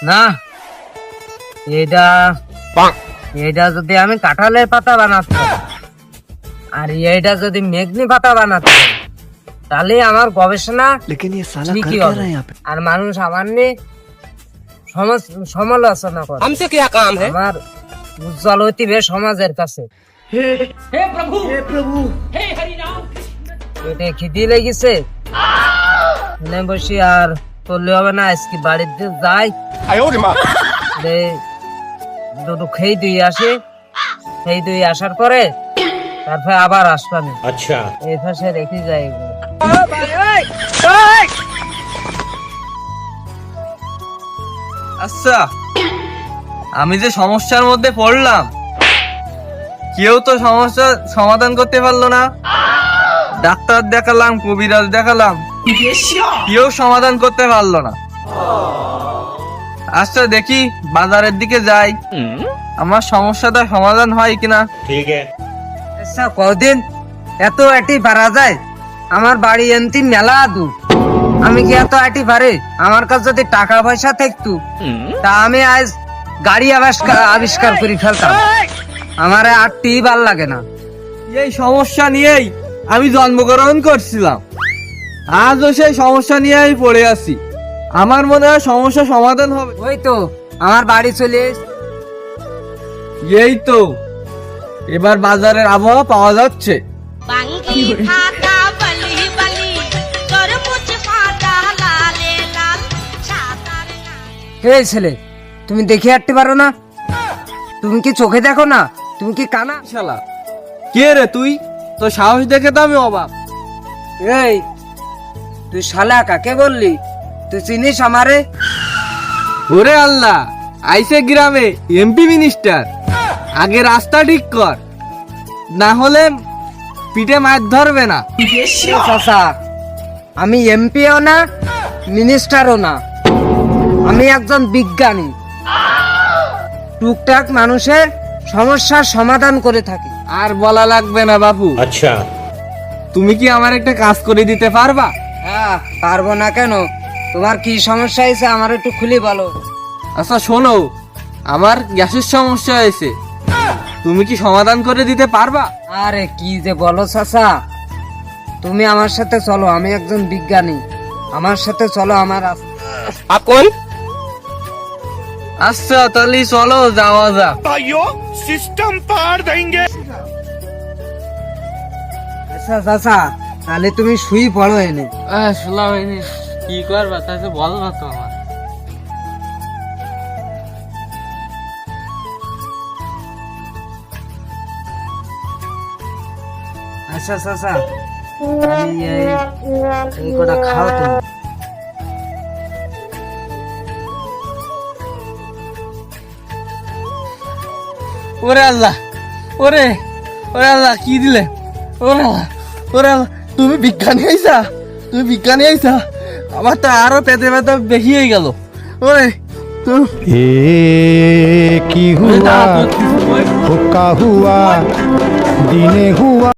না, এটা এটা যদি আমি কাঁঠালের পাতা বানাতাম আর এইটা যদি মেঘনি পাতা বানাতাম তাহলে আমার গবেষণা ঠিকই হবে। আর মানুষ আমার নিয়ে সমালোচনা করে। আমার উজ্জ্বল হইতিবে সমাজের কাছে। পেটে খিদি লেগেছে, বসি আর করলে হবে না। আজকে বাড়িতে যাই, দুটো খেয়ে দিয়ে আসে, খেয়ে দিয়ে আসার পরে তারপরে আবার আসবানি। আচ্ছা, এই পাশে রেখে যাই। আচ্ছা, আমি যে সমস্যার মধ্যে পড়লাম, কেউ তো সমস্যার সমাধান করতে পারলো না। ডাক্তার দেখালাম, কবিরাজ দেখালাম, কেউ সমাধান করতে পারলো না। আচ্ছা, দেখি বাজারের দিকে যাই, আমার সমস্যাটা সমাধান হয় কিনা। ঠিক আছে। আচ্ছা, কদিন এত আটি পারা যায়? আমার বাড়ি এনতি মেলা দূর, আমি কি এত আটি পারে? আমার কাছে যদি টাকা পয়সা থাকতো তা আমি আজ গাড়ি আবিষ্কার করে ফেলতাম। আমার আটটি ভাল লাগে না। এই সমস্যা নিয়েই আমি জন্মগ্রহণ করছিলাম, আজও সেই সমস্যা নিয়ে আমি পড়ে আছি। আমার মনে হয় সমস্যা সমাধান হবে। ওই তো আমার বাড়ি চলে এসেছে। এই তো এবার বাজারের আবহাওয়া পাওয়া যাচ্ছে। এই ছেলে, তুমি দেখে হাঁটতে পারো না? তুমি কি চোখে দেখো না? তুমি কি কানা? শালা কে রে তুই? তো সাহস দেখে তো আমি অবাক। এই তুই শালা কাকে বললি? তুই চিনিস আমারে? ওরে আল্লাহ, আইসে গ্রামে এমপি মিনিস্টার। আগে রাস্তা ঠিক কর, না হলে পিঠে মাছ ধরবে না। চাচা, আমি এমপিও না, মিনিস্টারও না, আমি একজন বিজ্ঞানী। টুকটাক মানুষের সমস্যার সমাধান করে থাকি। আর বলা লাগবে না বাপু। আচ্ছা, তুমি কি আমার একটা কাজ করে দিতে পারবা? হ্যাঁ, পারবো না কেন? তোমার কি সমস্যা হয়েছে আমার একটু খুলে বলো। আচ্ছা শোনো, আমার গ্যাসের সমস্যা হয়েছে, তুমি কি সমাধান করে দিতে পারবা? আরে কি যে বলো চাচা, তুমি আমার সাথে চলো, আমি একজন বিজ্ঞানী, আমার সাথে চলো। আমার আপন আচ্ছা, তাহলে চলো যাওয়া যাক। सिस्टम पार देंगे। আচ্ছা চাচা, তাহলে তুমি শুই পড়ো এনে। শুনলাম কি করবা, তাহলে বলো না তো আমার। আচ্ছা চাচা, আমি এই কটা খাও তুমি। ওরে আল্লাহ, ওরে ওরে আল্লাহ, কি দিলে? ওরে আল্লাহ, ওরে আল্লাহ, তুমি বিজ্ঞানী আইসা? তুমি বিজ্ঞানী আইসা? আমার তো আরো পেটে ব্যথা বেশি হয়ে গেল। ওরে কি হুয়া, হুকা হুয়া, দিনে হুয়া।